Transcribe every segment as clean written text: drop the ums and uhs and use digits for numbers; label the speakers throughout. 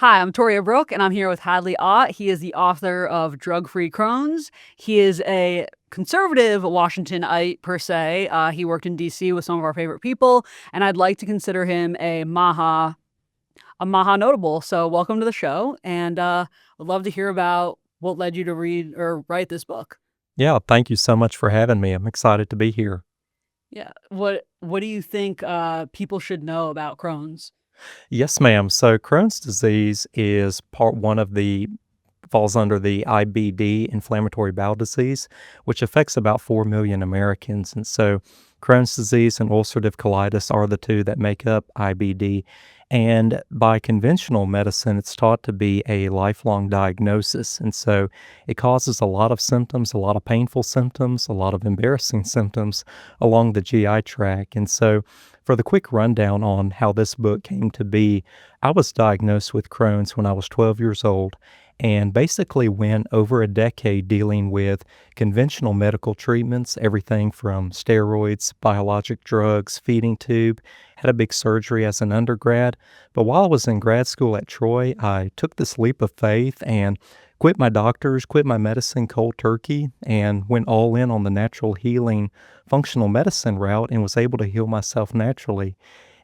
Speaker 1: Hi, I'm Toria Brooke, and I'm here with Hadley Ott. He is the author of Drug-Free Crohn's. He is a conservative Washingtonite, per se. He worked in D.C. with some of our favorite people, and I'd like to consider him a Maha notable. So welcome to the show, and would love to hear about what led you to read or write this book.
Speaker 2: Yeah, thank you so much for having me. I'm excited to be here.
Speaker 1: Yeah. What do you think people should know about Crohn's?
Speaker 2: Yes, ma'am. So Crohn's disease is part one of the falls under the IBD, inflammatory bowel disease, which affects about 4 million Americans. And so Crohn's disease and ulcerative colitis are the two that make up IBD. And by conventional medicine, it's taught to be a lifelong diagnosis. And so it causes a lot of symptoms, a lot of painful symptoms, a lot of embarrassing symptoms along the GI tract. And so for the quick rundown on how this book came to be, I was diagnosed with Crohn's when I was 12 years old and basically went over a decade dealing with conventional medical treatments, everything from steroids, biologic drugs, feeding tube. Had a big surgery as an undergrad. But while I was in grad school at Troy, I took this leap of faith and quit my doctors, quit my medicine cold turkey, and went all in on the natural healing functional medicine route and was able to heal myself naturally.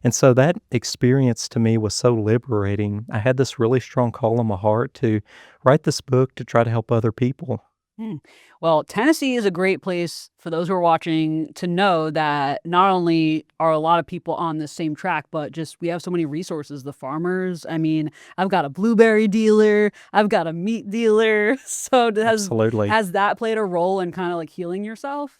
Speaker 2: And so that experience to me was so liberating. I had this really strong call in my heart to write this book to try to help other people.
Speaker 1: Hmm. Well, Tennessee is a great place for those who are watching to know that not only are a lot of people on the same track, but just we have so many resources. The farmers, I mean, I've got a blueberry dealer, I've got a meat dealer. So
Speaker 2: Absolutely.
Speaker 1: has that played a role in kind of like healing yourself?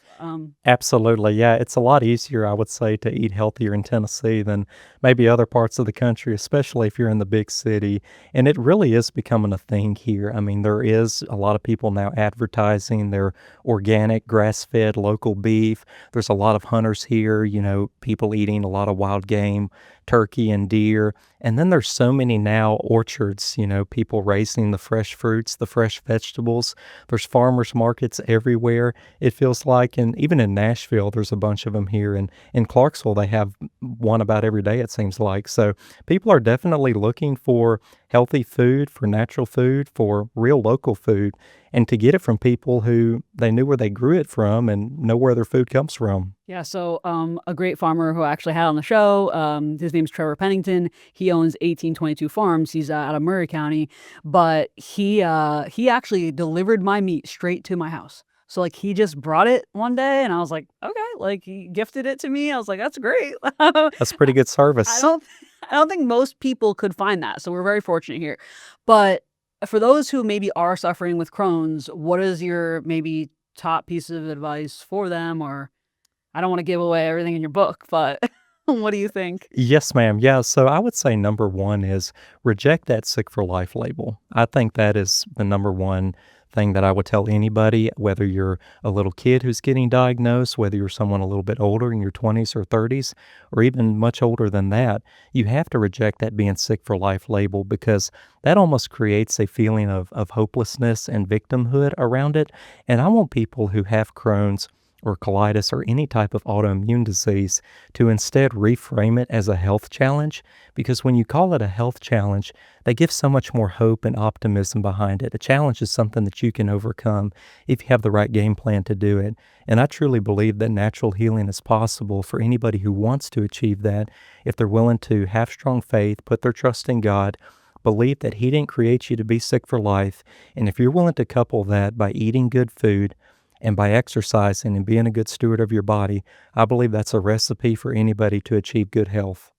Speaker 2: Absolutely. Yeah, it's a lot easier, I would say, to eat healthier in Tennessee than maybe other parts of the country, especially if you're in the big city. And it really is becoming a thing here. I mean, there is a lot of people now advertising their organic, grass-fed, local beef. There's a lot of hunters here, people eating a lot of wild game, turkey and deer. And then there's so many now orchards, people raising the fresh fruits, the fresh vegetables. There's farmers markets everywhere, it feels like. And even in Nashville, there's a bunch of them here. And in Clarksville, they have one about every day, it seems like. So people are definitely looking for healthy food, for natural food, for real local food, and to get it from people who they knew where they grew it from and know where their food comes from.
Speaker 1: Yeah, so a great farmer who I actually had on the show, his name's Trevor Pennington. He owns 1822 Farms. He's out of Murray County, but he actually delivered my meat straight to my house. So like he just brought it one day, and I was like, okay, like he gifted it to me. I was like, that's great.
Speaker 2: That's pretty good
Speaker 1: I
Speaker 2: service.
Speaker 1: don't I don't think most people could find that. So we're very fortunate here. But for those who maybe are suffering with Crohn's, what is your maybe top piece of advice for them? Or I don't want to give away everything in your book, but what do you think?
Speaker 2: Yes, ma'am. Yeah. So I would say number one is reject that sick for life label. I think that is the number one thing that I would tell anybody, whether you're a little kid who's getting diagnosed, whether you're someone a little bit older in your 20s or 30s, or even much older than that, you have to reject that being sick for life label because that almost creates a feeling of hopelessness and victimhood around it. And I want people who have Crohn's or colitis or any type of autoimmune disease to instead reframe it as a health challenge, because when you call it a health challenge, they give so much more hope and optimism behind it. A challenge is something that you can overcome if you have the right game plan to do it. And I truly believe that natural healing is possible for anybody who wants to achieve that if they're willing to have strong faith, put their trust in God, believe that He didn't create you to be sick for life, and if you're willing to couple that by eating good food, and by exercising and being a good steward of your body, I believe that's a recipe for anybody to achieve good health.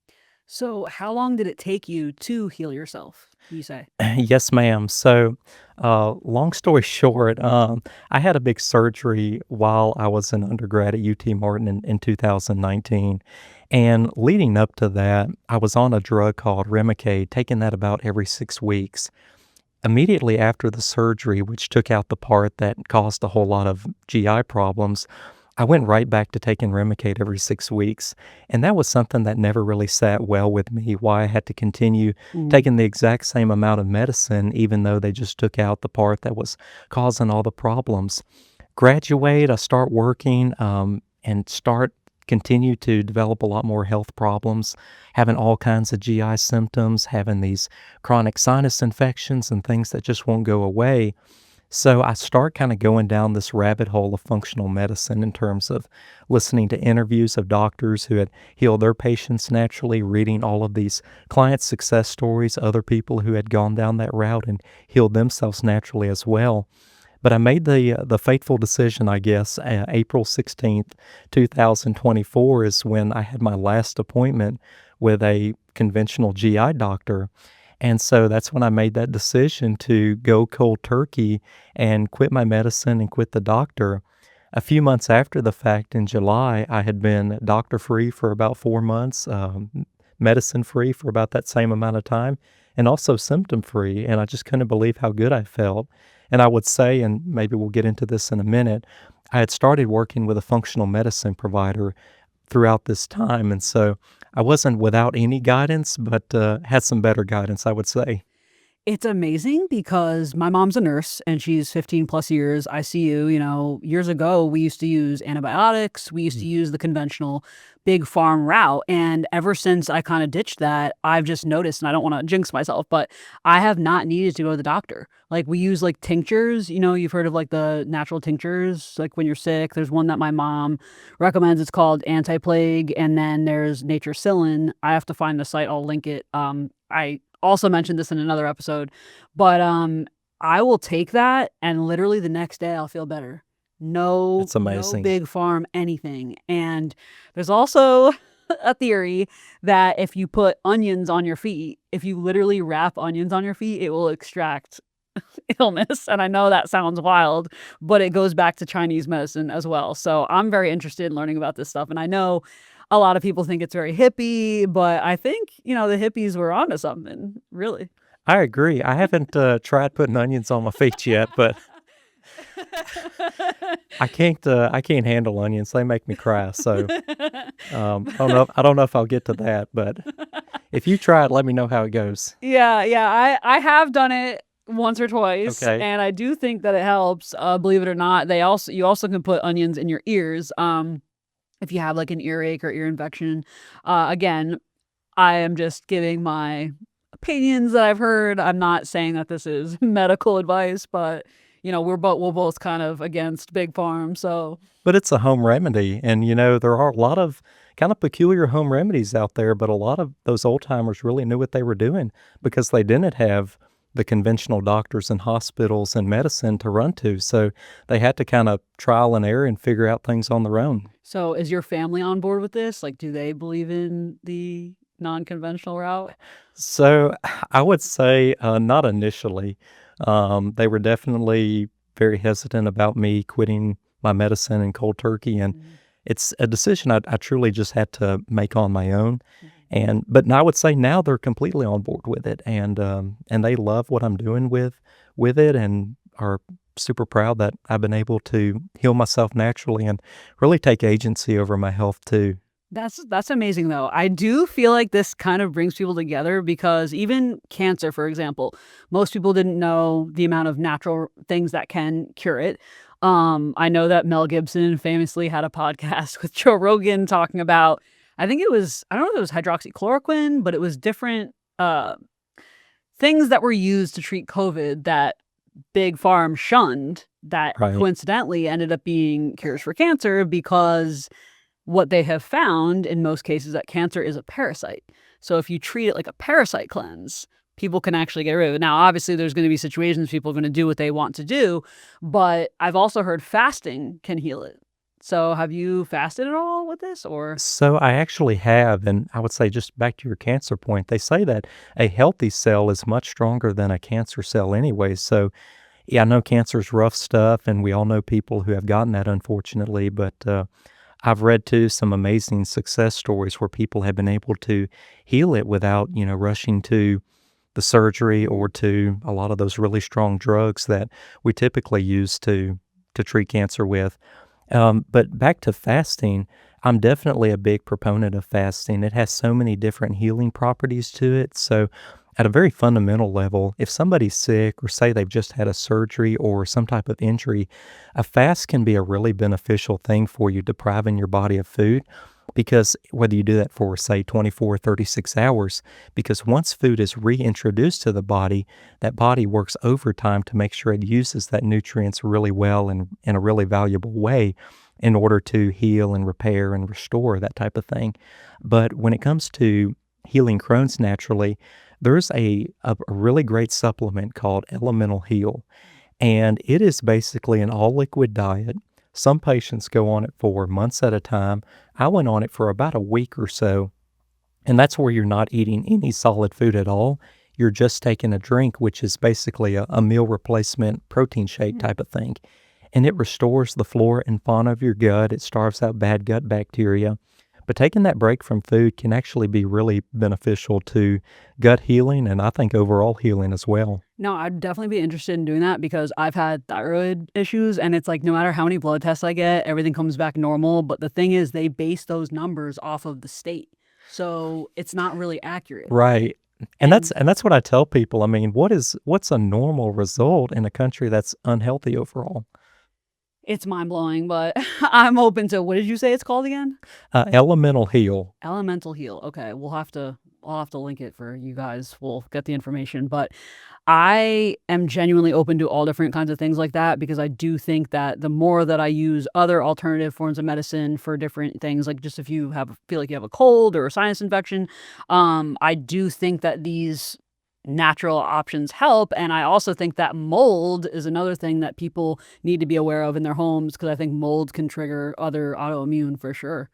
Speaker 1: So how long did it take you to heal yourself, you say?
Speaker 2: Yes, ma'am. So, long story short, I had a big surgery while I was an undergrad at UT Martin in 2019. And leading up to that, I was on a drug called Remicade, taking that about every 6 weeks. Immediately after the surgery, which took out the part that caused a whole lot of GI problems, I went right back to taking Remicade every 6 weeks. And that was something that never really sat well with me, why I had to continue
Speaker 1: Mm.
Speaker 2: taking the exact same amount of medicine, even though they just took out the part that was causing all the problems. Graduate, I start working and start continue to develop a lot more health problems, having all kinds of GI symptoms, having these chronic sinus infections and things that just won't go away. So I start kind of going down this rabbit hole of functional medicine in terms of listening to interviews of doctors who had healed their patients naturally, reading all of these client success stories, other people who had gone down that route and healed themselves naturally as well. But I made the fateful decision, I guess, April 16th, 2024 is when I had my last appointment with a conventional GI doctor. And so that's when I made that decision to go cold turkey and quit my medicine and quit the doctor. A few months after the fact, in July, I had been doctor-free for about 4 months, medicine-free for about that same amount of time, and also symptom-free, and I just couldn't believe how good I felt. And I would say, and maybe we'll get into this in a minute, I had started working with a functional medicine provider throughout this time, and so I wasn't without any guidance, but had some better guidance, I would say.
Speaker 1: It's amazing because my mom's a nurse and she's 15 plus years ICU. Years ago, we used to use antibiotics. We used to use the conventional Big Pharm route. And ever since I kind of ditched that, I've just noticed, and I don't want to jinx myself, but I have not needed to go to the doctor. Like we use like tinctures, you've heard of like the natural tinctures, like when you're sick. There's one that my mom recommends. It's called Anti-Plague. And then there's Naturicillin. I have to find the site. I'll link it. I also mentioned this in another episode, but I will take that and literally the next day I'll feel better. No,
Speaker 2: It's amazing.
Speaker 1: no Big Pharm, anything. And there's also a theory that if you put onions on your feet, if you literally wrap onions on your feet, it will extract illness. And I know that sounds wild, but it goes back to Chinese medicine as well. So I'm very interested in learning about this stuff. And I know a lot of people think it's very hippie, but I think, the hippies were onto something, really.
Speaker 2: I agree. I haven't tried putting onions on my feet yet, but I can't handle onions. They make me cry. So I don't know if I'll get to that, but if you try it, let me know how it goes.
Speaker 1: Yeah. I have done it once or twice,
Speaker 2: Okay.
Speaker 1: and I do think that it helps. Believe it or not, you also can put onions in your ears. If you have like an earache or ear infection. Again, I am just giving my opinions that I've heard. I'm not saying that this is medical advice, but we're both kind of against Big Pharm. So,
Speaker 2: But it's a home remedy, and there are a lot of kind of peculiar home remedies out there, but a lot of those old timers really knew what they were doing because they didn't have the conventional doctors and hospitals and medicine to run to. So they had to kind of trial and error and figure out things on their own.
Speaker 1: So is your family on board with this? Like, do they believe in the non-conventional route?
Speaker 2: So I would say not initially. They were definitely very hesitant about me quitting my medicine and cold turkey. And it's a decision I truly just had to make on my own. But I would say now they're completely on board with it, and they love what I'm doing with it, and are super proud that I've been able to heal myself naturally and really take agency over my health too.
Speaker 1: That's amazing though. I do feel like this kind of brings people together because even cancer, for example, most people didn't know the amount of natural things that can cure it. I know that Mel Gibson famously had a podcast with Joe Rogan talking about, I think it was, I don't know if it was hydroxychloroquine, but it was different things that were used to treat COVID that Big Pharm shunned that
Speaker 2: Right.
Speaker 1: coincidentally ended up being cures for cancer because what they have found in most cases that cancer is a parasite. So if you treat it like a parasite cleanse, people can actually get rid of it. Now, obviously, there's going to be situations people are going to do what they want to do, but I've also heard fasting can heal it. So have you fasted at all with this or?
Speaker 2: So I actually have, and I would say just back to your cancer point, they say that a healthy cell is much stronger than a cancer cell anyway. So yeah, I know cancer is rough stuff, and we all know people who have gotten that, unfortunately, but I've read too some amazing success stories where people have been able to heal it without, rushing to the surgery or to a lot of those really strong drugs that we typically use to treat cancer with. But back to fasting, I'm definitely a big proponent of fasting. It has so many different healing properties to it. So at a very fundamental level, if somebody's sick or say they've just had a surgery or some type of injury, a fast can be a really beneficial thing for you, depriving your body of food. because whether you do that for, say, 24, 36 hours, because once food is reintroduced to the body, that body works overtime to make sure it uses that nutrients really well and in a really valuable way in order to heal and repair and restore, that type of thing. But when it comes to healing Crohn's naturally, there's a really great supplement called Elemental Heal, and it is basically an all-liquid diet. Some patients go on it for months at a time. I went on it for about a week or so, and that's where you're not eating any solid food at all. You're just taking a drink, which is basically a meal replacement protein shake type of thing. And it restores the flora and fauna of your gut. It starves out bad gut bacteria. But taking that break from food can actually be really beneficial to gut healing and I think overall healing as well.
Speaker 1: No, I'd definitely be interested in doing that because I've had thyroid issues and it's like no matter how many blood tests I get, everything comes back normal. But the thing is, they base those numbers off of the state. So it's not really accurate.
Speaker 2: Right. And that's what I tell people. I mean, what's a normal result in a country that's unhealthy overall?
Speaker 1: It's mind-blowing, but I'm open to what did you say it's called again?
Speaker 2: Elemental Heal.
Speaker 1: Elemental Heal. Okay, I'll have to link it for you guys. We'll get the information, but I am genuinely open to all different kinds of things like that because I do think that the more that I use other alternative forms of medicine for different things, like just if you feel like you have a cold or a sinus infection, I do think that these natural options help. And I also think that mold is another thing that people need to be aware of in their homes because I think mold can trigger other autoimmune for sure.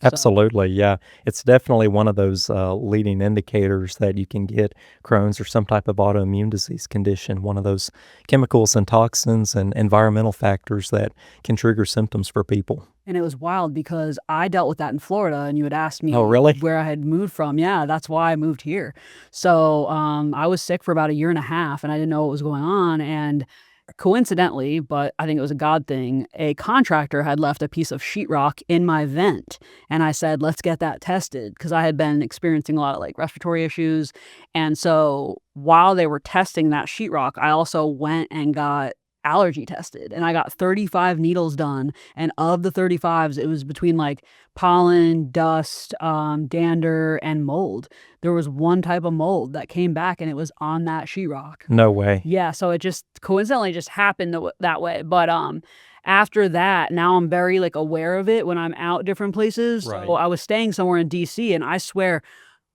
Speaker 1: So,
Speaker 2: Absolutely, yeah. It's definitely one of those leading indicators that you can get Crohn's or some type of autoimmune disease condition, one of those chemicals and toxins and environmental factors that can trigger symptoms for people.
Speaker 1: and it was wild because I dealt with that in Florida and you had asked me
Speaker 2: Oh, really?
Speaker 1: where I had moved from. Yeah, that's why I moved here. So I was sick for about a year and a half and I didn't know what was going on. And coincidentally, but I think it was a God thing, a contractor had left a piece of sheetrock in my vent. And I said, let's get that tested because I had been experiencing a lot of like respiratory issues. And so while they were testing that sheetrock, I also went and got allergy tested and I got 35 needles done. And of the 35s, it was between like pollen, dust, dander, and mold. There was one type of mold that came back and it was on that sheetrock.
Speaker 2: No way.
Speaker 1: Yeah, so it just coincidentally just happened that way. But after that, now I'm very like aware of it when I'm out different places.
Speaker 2: Right.
Speaker 1: So I was staying somewhere in DC and I swear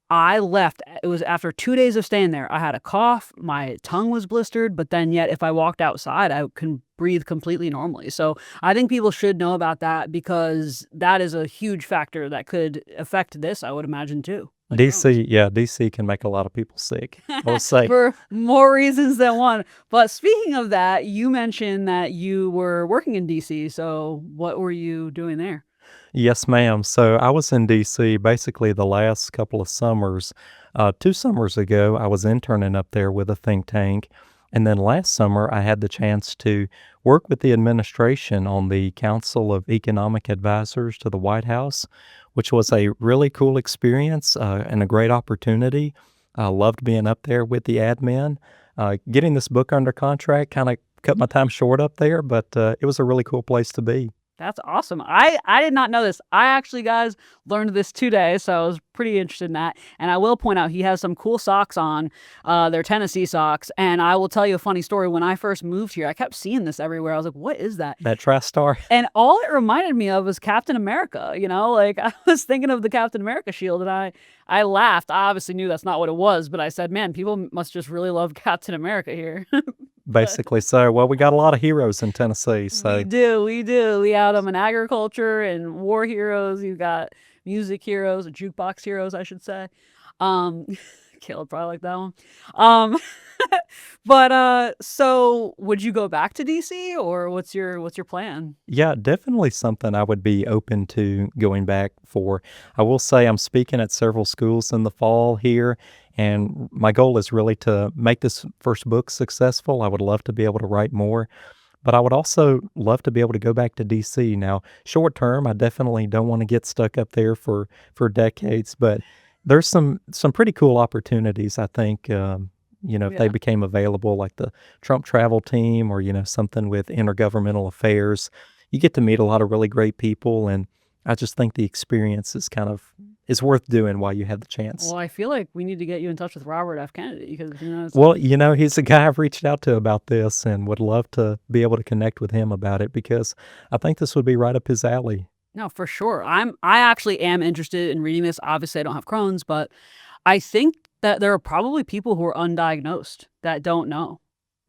Speaker 1: I left. It was after 2 days of staying there. I had a cough, my tongue was blistered, but then yet if I walked outside, I can breathe completely normally. So I think people should know about that because that is a huge factor that could affect this, I would imagine too. Like Crohn's.
Speaker 2: DC, yeah, DC can make a lot of people sick, I will say.
Speaker 1: For more reasons than one. But speaking of that, you mentioned that you were working in DC. So what were you doing there?
Speaker 2: Yes, ma'am. So I was in DC basically the last couple of summers. 2 summers ago, I was interning up there with a think tank. And then last summer, I had the chance to work with the administration on the Council of Economic Advisors to the White House, which was a really cool experience and a great opportunity. I loved being up there with the admin. Getting this book under contract kind of cut my time short up there, but it was a really cool place to be.
Speaker 1: That's awesome. I did not know this. I actually, guys, learned this today, so I was pretty interested in that. And I will point out he has some cool socks on. They're Tennessee socks. And I will tell you a funny story. When I first moved here, I kept seeing this everywhere. I was like, what is that?
Speaker 2: That TriStar.
Speaker 1: And all it reminded me of was Captain America, you know? Like, I was thinking of the Captain America shield, and I laughed. I obviously knew that's not what it was, but I said, man, people must just really love Captain America here.
Speaker 2: Basically so. Well, we got a lot of heroes in Tennessee. So
Speaker 1: We do. We have them in agriculture and war heroes. You got music heroes, or jukebox heroes, I should say. Um, Caleb probably like that one. Um, but so would you go back to DC or what's your plan?
Speaker 2: yeah, definitely something I would be open to going back for. I will say I'm speaking at several schools in the fall here, and my goal is really to make this first book successful. I would love to be able to write more, but I would also love to be able to go back to DC. Now, short term, I definitely don't want to get stuck up there for decades, but there's some pretty cool opportunities, I think, if they
Speaker 1: Yeah.
Speaker 2: became available, like the Trump travel team or, something with intergovernmental affairs. You get to meet a lot of really great people, and I just think the experience is worth doing while you have the chance.
Speaker 1: Well, I feel like we need to get you in touch with Robert F. Kennedy because,
Speaker 2: Well, he's a guy I've reached out to about this and would love to be able to connect with him about it because I think this would be right up his alley.
Speaker 1: No, for sure. I actually am interested in reading this. Obviously, I don't have Crohn's, but I think that there are probably people who are undiagnosed that don't know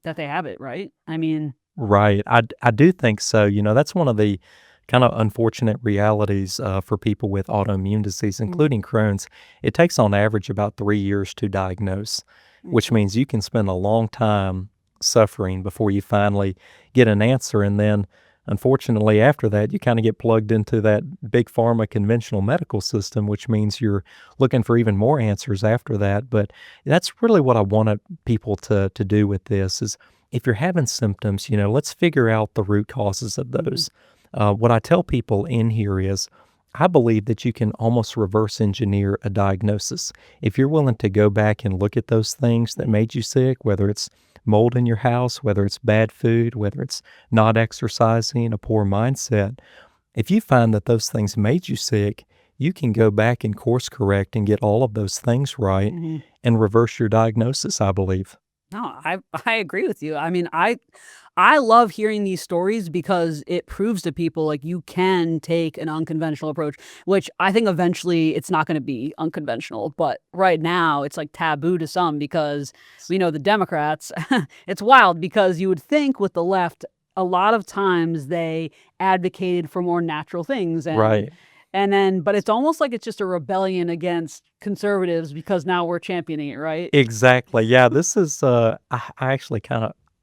Speaker 1: that they have it, right? I mean,
Speaker 2: Right. I do think so. That's one of the kind of unfortunate realities for people with autoimmune disease, including Crohn's. It takes on average about 3 years to diagnose, which means you can spend a long time suffering before you finally get an answer. And then, unfortunately, after that, you kind of get plugged into that big pharma conventional medical system, which means you're looking for even more answers after that. But that's really what I wanted people to do with this is if you're having symptoms, let's figure out the root causes of those. What I tell people in here is I believe that you can almost reverse engineer a diagnosis. If you're willing to go back and look at those things that made you sick, whether it's mold in your house, whether it's bad food, whether it's not exercising, a poor mindset, if you find that those things made you sick, you can go back and course correct and get all of those things right and reverse your diagnosis, I believe.
Speaker 1: No, I agree with you. I mean, I love hearing these stories because it proves to people like you can take an unconventional approach, which I think eventually it's not going to be unconventional. But right now it's like taboo to some because we know the Democrats, it's wild because you would think with the left, a lot of times they advocated for more natural things.
Speaker 2: Right.
Speaker 1: But it's almost like it's just a rebellion against conservatives because now we're championing it, right?
Speaker 2: Exactly. Yeah, this is, I actually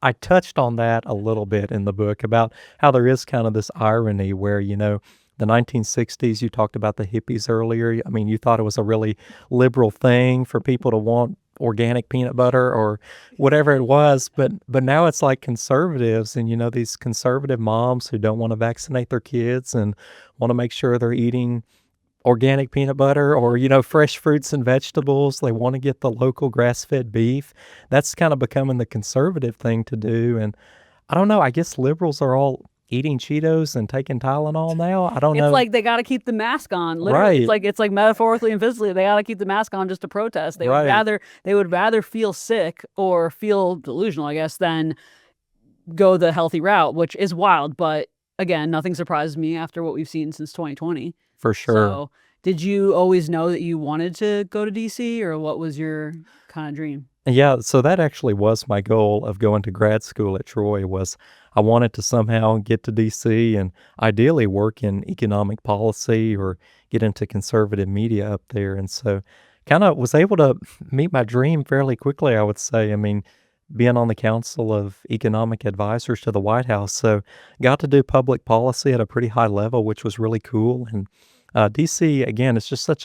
Speaker 2: I touched on that a little bit in the book about how there is kind of this irony where, the 1960s, you talked about the hippies earlier. I mean, you thought it was a really liberal thing for people to want organic peanut butter or whatever it was, but now it's like conservatives and, these conservative moms who don't want to vaccinate their kids and want to make sure they're eating organic peanut butter or, fresh fruits and vegetables. They want to get the local grass-fed beef. That's kind of becoming the conservative thing to do. And I don't know, I guess liberals are all eating Cheetos and taking Tylenol now. I don't know.
Speaker 1: It's like they got to keep the mask on. Literally,
Speaker 2: Right.
Speaker 1: It's like metaphorically and physically, they got to keep the mask on just to protest. They
Speaker 2: Right.
Speaker 1: would rather feel sick or feel delusional, I guess, than go the healthy route, which is wild. But again, nothing surprises me after what we've seen since 2020.
Speaker 2: For sure.
Speaker 1: So, did you always know that you wanted to go to DC, or what was your kind of dream?
Speaker 2: Yeah, so that actually was my goal of going to grad school at Troy was I wanted to somehow get to DC and ideally work in economic policy or get into conservative media up there. And so kind of was able to meet my dream fairly quickly, I would say. I mean, being on the Council of Economic Advisors to the White House. So got to do public policy at a pretty high level, which was really cool. And DC, again, it's just I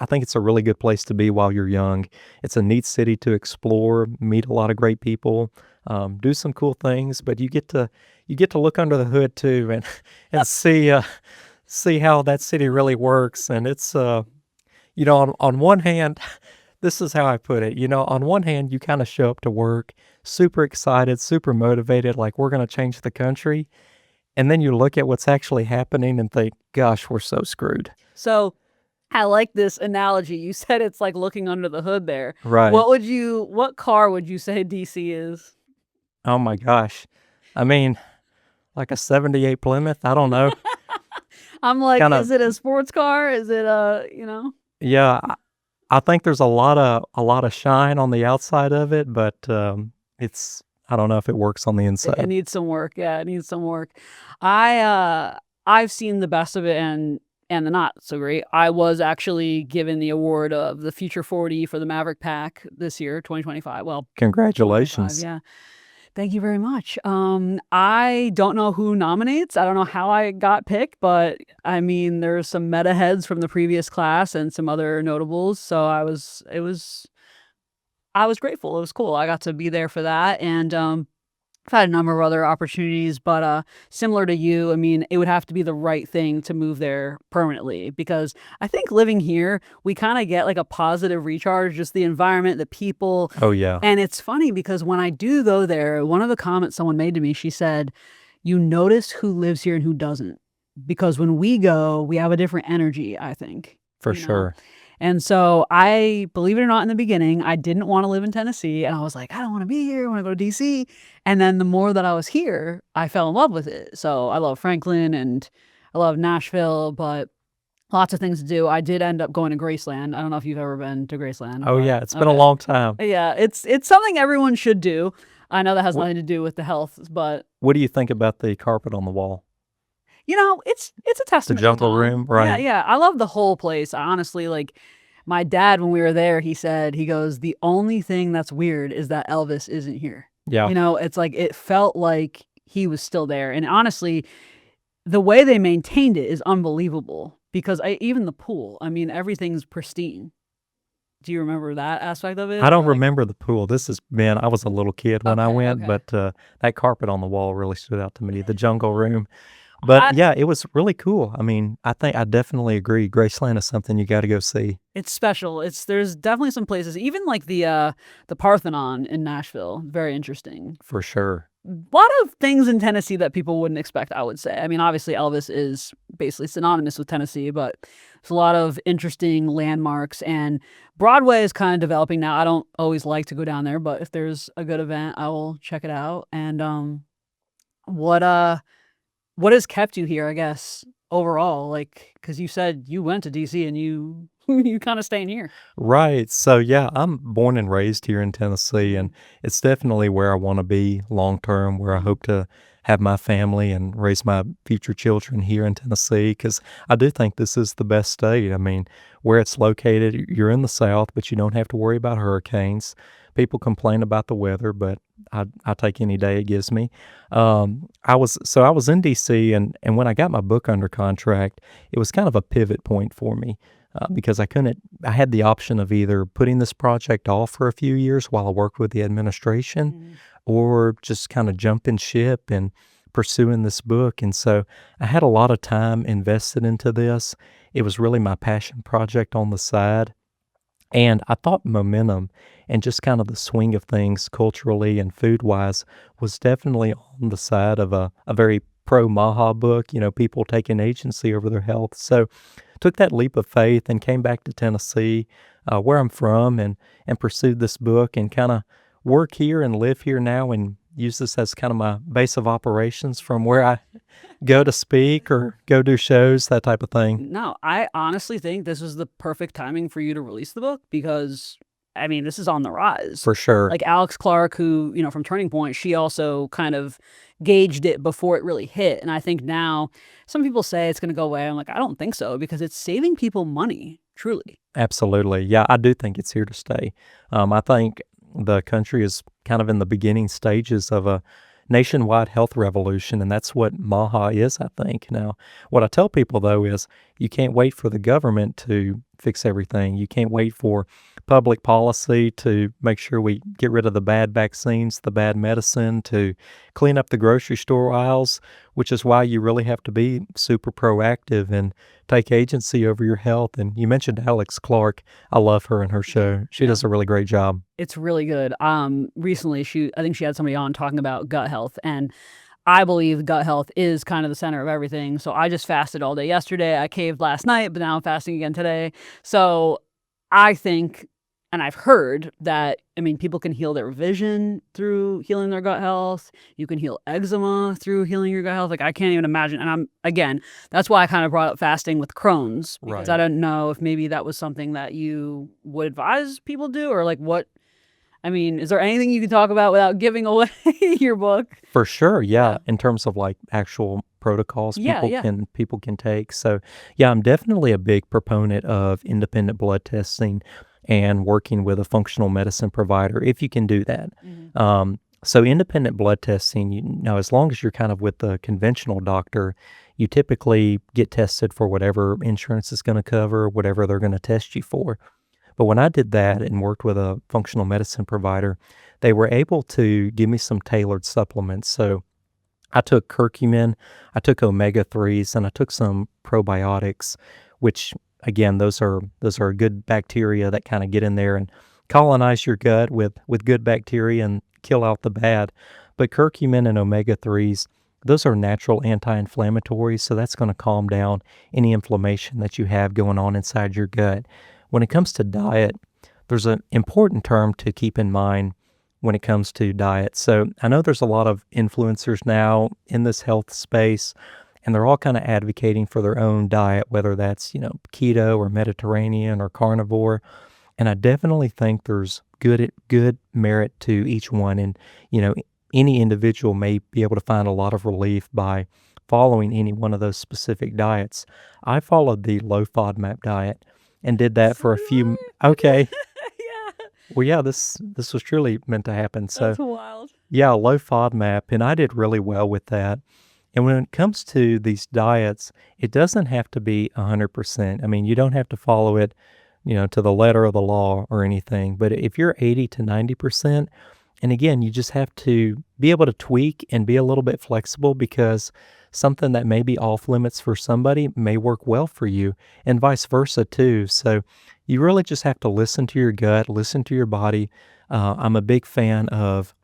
Speaker 2: think it's a really good place to be while you're young. It's a neat city to explore, meet a lot of great people, do some cool things, but you get to look under the hood too and see how that city really works. And it's, on one hand, this is how I put it, on one hand, you kind of show up to work super excited, super motivated, like we're going to change the country. And then you look at what's actually happening and think, gosh, we're so screwed.
Speaker 1: So I like this analogy. You said it's like looking under the hood there.
Speaker 2: Right.
Speaker 1: What car would you say DC is?
Speaker 2: Oh my gosh. I mean, like a 78 Plymouth. I don't know.
Speaker 1: I'm like,
Speaker 2: Kinda-
Speaker 1: is it a sports car? Is it
Speaker 2: Yeah. I think there's a lot of shine on the outside of it, but I don't know if it works on the inside.
Speaker 1: It needs some work. Yeah, it needs some work. I've seen the best of it and the not so great. I was actually given the award of the Future 40 for the Maverick Pack this year, 2025. Well,
Speaker 2: Congratulations.
Speaker 1: yeah. Thank you very much. I don't know who nominates. I don't know how I got picked, but I mean, there's some meta heads from the previous class and some other notables. So I was grateful. It was cool. I got to be there for that. And I've had a number of other opportunities, but similar to you, I mean, it would have to be the right thing to move there permanently because I think living here, we kind of get like a positive recharge, just the environment, the people.
Speaker 2: Oh, yeah.
Speaker 1: And it's funny because when I do go there, one of the comments someone made to me, she said, you notice who lives here and who doesn't. because when we go, we have a different energy, I think.
Speaker 2: For
Speaker 1: you know?
Speaker 2: sure.
Speaker 1: And so I, believe it or not, in the beginning, I didn't want to live in Tennessee. And I was like, I don't want to be here. I want to go to DC. And then the more that I was here, I fell in love with it. So I love Franklin and I love Nashville, but lots of things to do. I did end up going to Graceland. I don't know if you've ever been to Graceland.
Speaker 2: Oh,
Speaker 1: but,
Speaker 2: yeah. It's been a long time.
Speaker 1: Yeah, it's something everyone should do. I know that has nothing to do with the health, but
Speaker 2: What do you think about the carpet on the wall?
Speaker 1: it's a
Speaker 2: The
Speaker 1: testament.
Speaker 2: jungle room, right?
Speaker 1: Yeah. I love the whole place. I honestly, like, my dad, when we were there, he goes, the only thing that's weird is that Elvis isn't here.
Speaker 2: Yeah.
Speaker 1: It's like, it felt like he was still there. And honestly, the way they maintained it is unbelievable because even the pool, I mean, everything's pristine. Do you remember that aspect of it?
Speaker 2: I don't remember the pool. I was a little kid when I went,
Speaker 1: okay.
Speaker 2: but that carpet on the wall really stood out to me, the jungle room. But yeah, it was really cool. I mean, I think I definitely agree. Graceland is something you got to go see.
Speaker 1: It's special. There's definitely some places, even like the Parthenon in Nashville, very interesting.
Speaker 2: For sure.
Speaker 1: A lot of things in Tennessee that people wouldn't expect, I would say. I mean, obviously Elvis is basically synonymous with Tennessee, but there's a lot of interesting landmarks, and Broadway is kind of developing now. I don't always like to go down there, but if there's a good event, I will check it out. And what has kept you here, I guess, overall? Like, because you said you went to DC and you you kind of staying here.
Speaker 2: Right. So, yeah, I'm born and raised here in Tennessee, and it's definitely where I want to be long term, where I hope to have my family and raise my future children here in Tennessee, because I do think this is the best state. I mean, where it's located, you're in the South, but you don't have to worry about hurricanes. People complain about the weather, but I take any day it gives me. I was in DC, and when I got my book under contract, it was kind of a pivot point for me. Because I had the option of either putting this project off for a few years while I worked with the administration or just kind of jumping ship and pursuing this book. And so I had a lot of time invested into this. It was really my passion project on the side. And I thought momentum and just kind of the swing of things culturally and food-wise was definitely on the side of a very pro-MAHA book, people taking agency over their health. So took that leap of faith and came back to Tennessee, where I'm from, and pursued this book and kind of work here and live here now and use this as kind of my base of operations from where I go to speak or go do shows, that type of thing.
Speaker 1: No, I honestly think this is the perfect timing for you to release the book because, I mean, this is on the rise.
Speaker 2: For sure.
Speaker 1: Like Alex Clark, who, from Turning Point, she also kind of gauged it before it really hit. And I think now some people say it's going to go away. I'm like, I don't think so because it's saving people money, truly.
Speaker 2: Absolutely. Yeah, I do think it's here to stay. I think the country is kind of in the beginning stages of a nationwide health revolution, and that's what MAHA is, I think. Now, what I tell people, though, is you can't wait for the government to fix everything. You can't wait for public policy to make sure we get rid of the bad vaccines, the bad medicine, to clean up the grocery store aisles, which is why you really have to be super proactive and take agency over your health. And you mentioned Alex Clark. I love her and her show. She does a really great job.
Speaker 1: It's really good. Recently, I think she had somebody on talking about gut health, and I believe gut health is kind of the center of everything. So I just fasted all day yesterday. I caved last night, but now I'm fasting again today. So I think, and I've heard that, I mean, people can heal their vision through healing their gut health. You can heal eczema through healing your gut health. Like, I can't even imagine. And that's why I kind of brought up fasting with Crohn's, because I don't know if maybe that was something that you would advise people do, or like what. I mean, is there anything you can talk about without giving away your book?
Speaker 2: For sure, yeah. In terms of like actual protocols people can take. So, yeah, I'm definitely a big proponent of independent blood testing and working with a functional medicine provider if you can do that. So independent blood testing, as long as you're kind of with the conventional doctor, you typically get tested for whatever insurance is going to cover, whatever they're going to test you for. But when I did that and worked with a functional medicine provider, they were able to give me some tailored supplements. So I took curcumin, I took omega-3s, and I took some probiotics, which, again, those are good bacteria that kind of get in there and colonize your gut with good bacteria and kill out the bad. But curcumin and omega-3s, those are natural anti-inflammatories, so that's going to calm down any inflammation that you have going on inside your gut. When it comes to diet, there's an important term to keep in mind when it comes to diet. So I know there's a lot of influencers now in this health space, and they're all kind of advocating for their own diet, whether that's, keto or Mediterranean or carnivore. And I definitely think there's good merit to each one. And, any individual may be able to find a lot of relief by following any one of those specific diets. I followed the low FODMAP diet and did that
Speaker 1: So
Speaker 2: for a
Speaker 1: do
Speaker 2: few.
Speaker 1: I.
Speaker 2: Okay.
Speaker 1: Yeah,
Speaker 2: Well, yeah, this was truly meant to happen. So,
Speaker 1: that's wild.
Speaker 2: yeah, low FODMAP, and I did really well with that. And when it comes to these diets, it doesn't have to be 100%. I mean, you don't have to follow it, to the letter of the law or anything. But if you're 80 to 90%, and again, you just have to be able to tweak and be a little bit flexible, because something that may be off limits for somebody may work well for you, and vice versa too. So you really just have to listen to your gut, listen to your body. I'm a big fan of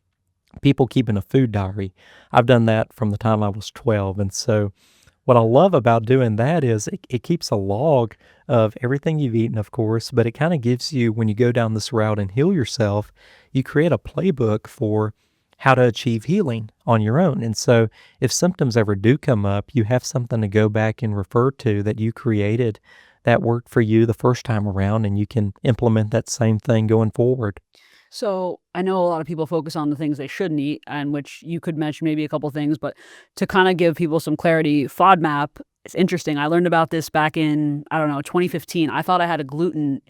Speaker 2: people keeping a food diary. I've done that from the time I was 12. And so what I love about doing that is it keeps a log of everything you've eaten, of course, but it kind of gives you, when you go down this route and heal yourself, you create a playbook for how to achieve healing on your own. And so if symptoms ever do come up, you have something to go back and refer to that you created that worked for you the first time around, and you can implement that same thing going forward.
Speaker 1: So I know a lot of people focus on the things they shouldn't eat, and which you could mention maybe a couple things, but to kind of give people some clarity, FODMAP is interesting. I learned about this back in, I don't know, 2015. I thought I had a gluten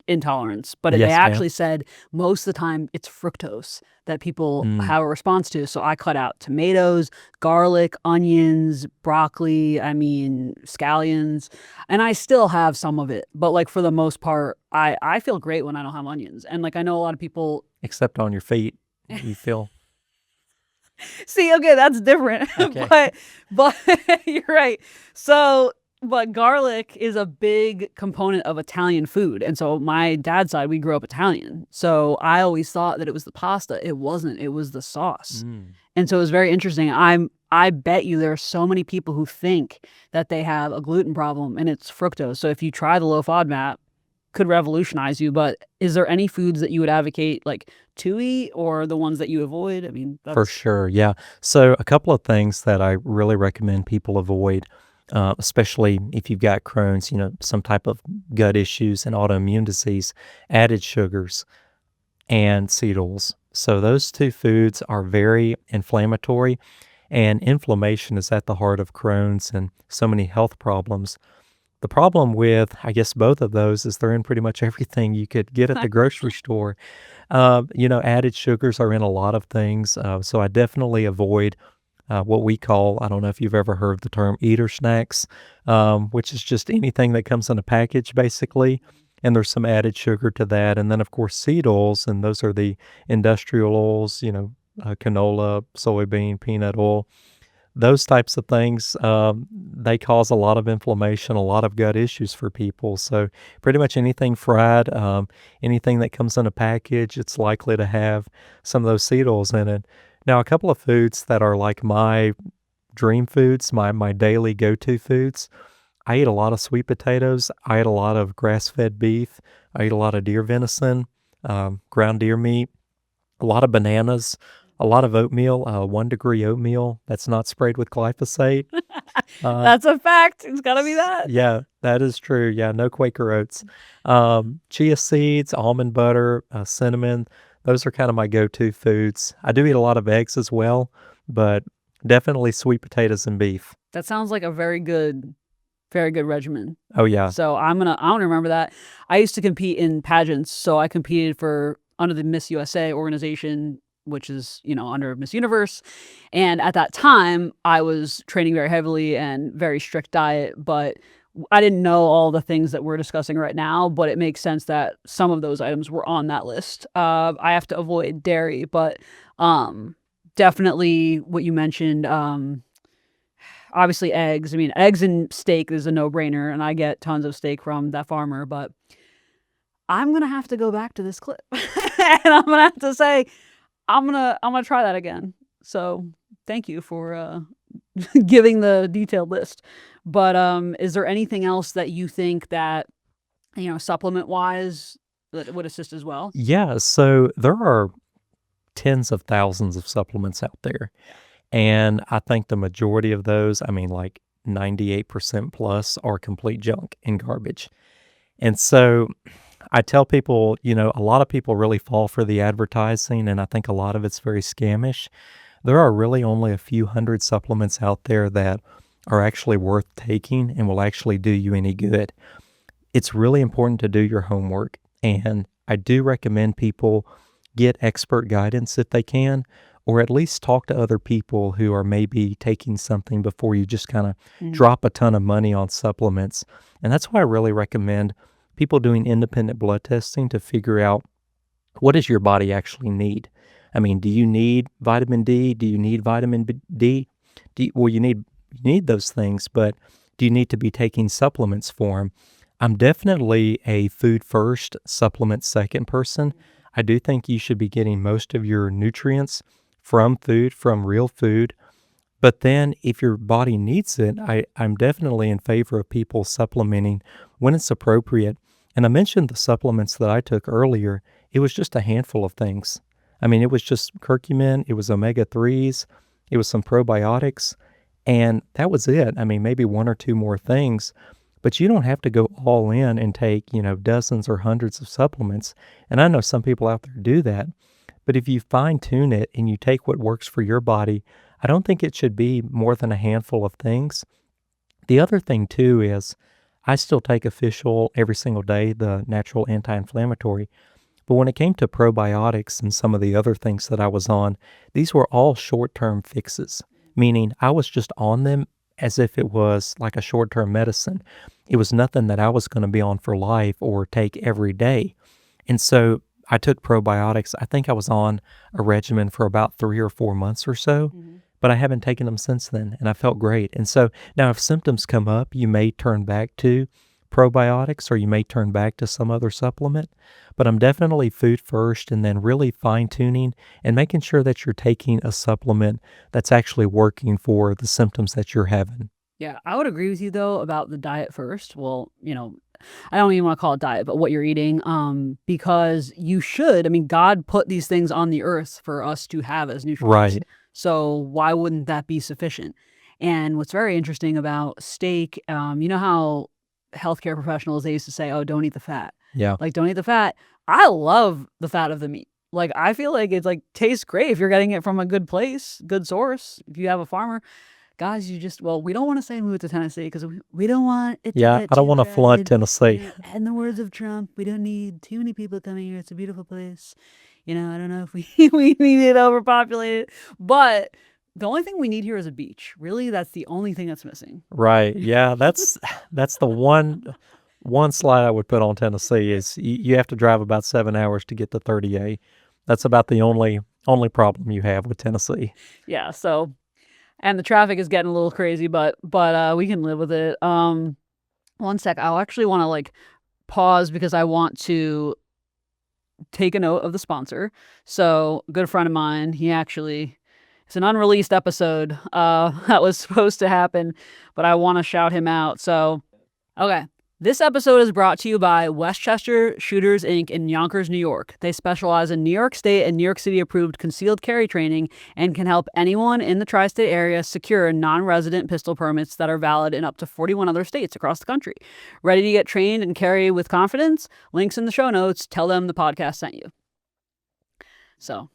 Speaker 1: intolerance, but they
Speaker 2: Yes, ma'am.
Speaker 1: actually said most of the time it's fructose that people
Speaker 2: Mm.
Speaker 1: have a response to. So I cut out tomatoes, garlic, onions, broccoli, I mean, scallions, and I still have some of it. But like for the most part, I feel great when I don't have onions. And like I know a lot of people
Speaker 2: Except on your feet, you feel
Speaker 1: see, okay, that's different.
Speaker 2: okay.
Speaker 1: But you're right. So, but garlic is a big component of Italian food. And so my dad's side, we grew up Italian. So I always thought that it was the pasta. It wasn't. It was the sauce.
Speaker 2: Mm.
Speaker 1: And so it was very interesting. I bet you there are so many people who think that they have a gluten problem and it's fructose. So if you try the low FODMAP, could revolutionize you. But is there any foods that you would advocate like to eat, or the ones that you avoid? I mean,
Speaker 2: For
Speaker 1: that's
Speaker 2: sure, yeah. So a couple of things that I really recommend people avoid, especially if you've got Crohn's, some type of gut issues and autoimmune disease, added sugars and seed oils. So those two foods are very inflammatory, and inflammation is at the heart of Crohn's and so many health problems. The problem with, I guess, both of those is they're in pretty much everything you could get at the grocery store. Added sugars are in a lot of things, so I definitely avoid what we call, I don't know if you've ever heard the term eater snacks, which is just anything that comes in a package, basically. And there's some added sugar to that. And then, of course, seed oils, and those are the industrial oils, canola, soybean, peanut oil. Those types of things, they cause a lot of inflammation, a lot of gut issues for people. So pretty much anything fried, anything that comes in a package, it's likely to have some of those seed oils in it. Now, a couple of foods that are like my dream foods, my daily go-to foods. I eat a lot of sweet potatoes. I eat a lot of grass-fed beef. I eat a lot of deer venison, ground deer meat, a lot of bananas, a lot of oatmeal, 1 degree oatmeal that's not sprayed with glyphosate. Uh,
Speaker 1: that's a fact. It's got to be that.
Speaker 2: yeah, that is true. Yeah, no Quaker oats. Chia seeds, almond butter, cinnamon. Those are kind of my go-to foods. I do eat a lot of eggs as well, but definitely sweet potatoes and beef.
Speaker 1: That sounds like a very good regimen.
Speaker 2: Oh, yeah.
Speaker 1: So I want to remember that. I used to compete in pageants, so I competed for under the Miss USA organization, which is, under Miss Universe. And at that time, I was training very heavily and very strict diet, but I didn't know all the things that we're discussing right now, but it makes sense that some of those items were on that list. I have to avoid dairy, but definitely what you mentioned, obviously eggs. I mean, eggs and steak is a no-brainer, and I get tons of steak from that farmer, but I'm going to have to go back to this clip. And I'm going to have to say, I'm gonna try that again. So thank you for giving the detailed list. But is there anything else that you think that, supplement wise, that would assist as well?
Speaker 2: Yeah, so there are tens of thousands of supplements out there. And I think the majority of those, I mean, like 98% plus, are complete junk and garbage. And so I tell people, a lot of people really fall for the advertising, and I think a lot of it's very scamish. There are really only a few hundred supplements out there that are actually worth taking and will actually do you any good. It's really important to do your homework, and I do recommend people get expert guidance if they can, or at least talk to other people who are maybe taking something before you just kind of drop a ton of money on supplements. And that's why I really recommend people doing independent blood testing to figure out, what does your body actually need? I mean, do you need vitamin D? Do you need vitamin D? Well, you need those things, but do you need to be taking supplements for them? I'm definitely a food first, supplement second person. I do think you should be getting most of your nutrients from food, from real food. But then if your body needs it, I'm definitely in favor of people supplementing when it's appropriate. And I mentioned the supplements that I took earlier. It was just a handful of things. I mean, it was just curcumin, it was omega-3s, it was some probiotics, and that was it. I mean, maybe one or two more things. But you don't have to go all in and take, dozens or hundreds of supplements. And I know some people out there do that. But if you fine tune it and you take what works for your body, I don't think it should be more than a handful of things. The other thing too is I still take a fish oil every single day, the natural anti-inflammatory. But when it came to probiotics and some of the other things that I was on, these were all short-term fixes, meaning I was just on them as if it was like a short-term medicine. It was nothing that I was going to be on for life or take every day. And so I took probiotics. I think I was on a regimen for about 3 or 4 months or so, but I haven't taken them since then, and I felt great. And so now if symptoms come up, you may turn back to probiotics or you may turn back to some other supplement, but I'm definitely food first and then really fine-tuning and making sure that you're taking a supplement that's actually working for the symptoms that you're having.
Speaker 1: Yeah, I would agree with you though about the diet first. Well, I don't even want to call it diet, but what you're eating, because you should. I mean, God put these things on the earth for us to have as nutrients.
Speaker 2: Right.
Speaker 1: So why wouldn't that be sufficient? And what's very interesting about steak, you know how healthcare professionals, they used to say, oh, don't eat the fat.
Speaker 2: Yeah.
Speaker 1: Like, don't eat the fat. I love the fat of the meat. Like, I feel like it's like tastes great if you're getting it from a good place, good source. If you have a farmer, guys, we don't want to say move to Tennessee because we don't want it to
Speaker 2: Yeah,
Speaker 1: get
Speaker 2: I don't
Speaker 1: too
Speaker 2: want to flood
Speaker 1: crowded.
Speaker 2: Tennessee.
Speaker 1: In the words of Trump, we don't need too many people coming here. It's a beautiful place. I don't know if we we need it overpopulated, but the only thing we need here is a beach. Really, that's the only thing that's missing.
Speaker 2: Right. Yeah, that's the one slide I would put on Tennessee is you have to drive about 7 hours to get to 30A. That's about the only problem you have with Tennessee.
Speaker 1: Yeah. So, and the traffic is getting a little crazy, but we can live with it. One sec. I'll actually want to pause because I want to take a note of the sponsor. So, a good friend of mine, it's an unreleased episode that was supposed to happen, but I want to shout him out. So, okay. This episode is brought to you by Westchester Shooters Inc. in Yonkers, New York. They specialize in New York State and New York City approved concealed carry training and can help anyone in the tri-state area secure non-resident pistol permits that are valid in up to 41 other states across the country. Ready to get trained and carry with confidence? Links in the show notes. Tell them the podcast sent you. So,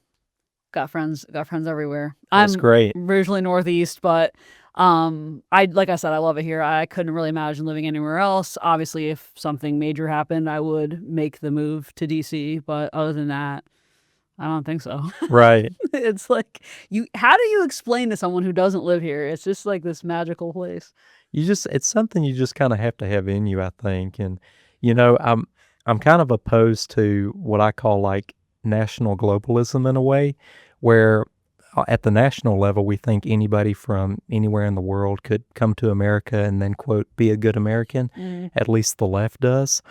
Speaker 1: got friends everywhere.
Speaker 2: That's great.
Speaker 1: I'm originally Northeast, but like I said, I love it here. I couldn't really imagine living anywhere else. Obviously, if something major happened, I would make the move to DC, but other than that, I don't think so.
Speaker 2: Right.
Speaker 1: It's like how do you explain to someone who doesn't live here? It's just like this magical place.
Speaker 2: It's something you just kind of have to have in you, I think. And I'm kind of opposed to what I call like national globalism in a way, where at the national level, we think anybody from anywhere in the world could come to America and then, quote, be a good American. At least the left does.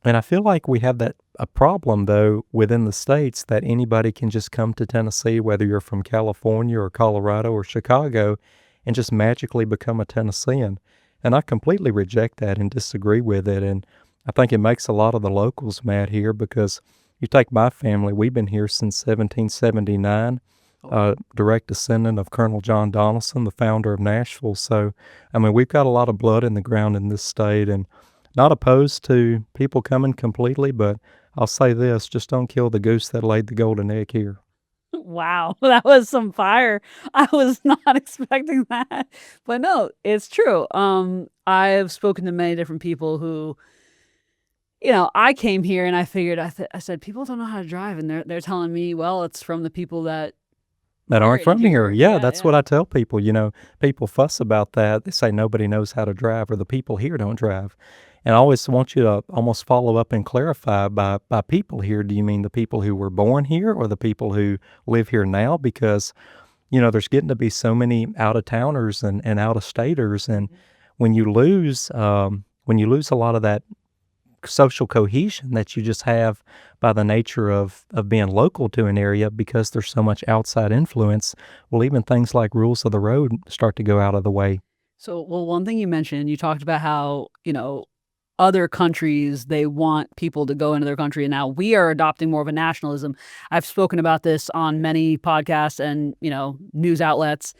Speaker 2: And I feel like we have a problem, though, within the states that anybody can just come to Tennessee, whether you're from California or Colorado or Chicago, and just magically become a Tennessean. And I completely reject that and disagree with it. And I think it makes a lot of the locals mad here because you take my family, we've been here since 1779, direct descendant of Colonel John Donaldson, the founder of Nashville. So, I mean, we've got a lot of blood in the ground in this state, and not opposed to people coming completely, but I'll say this, just don't kill the goose that laid the golden egg here.
Speaker 1: Wow, that was some fire. I was not expecting that. But no, it's true. I've spoken to many different people who, I came here and I figured, I said, people don't know how to drive. And they're telling me, well, it's from the people that
Speaker 2: aren't from here. Yeah, that's
Speaker 1: yeah.
Speaker 2: what I tell people. People fuss about that. They say nobody knows how to drive or the people here don't drive. And I always want you to almost follow up and clarify by people here. Do you mean the people who were born here or the people who live here now? Because, there's getting to be so many out-of-towners and out-of-staters. And when you lose a lot of that social cohesion that you just have by the nature of being local to an area because there's so much outside influence, well, even things like rules of the road start to go out of the way.
Speaker 1: So, one thing you mentioned, you talked about how, other countries, they want people to go into their country, and now we are adopting more of a nationalism. I've spoken about this on many podcasts and, news outlets.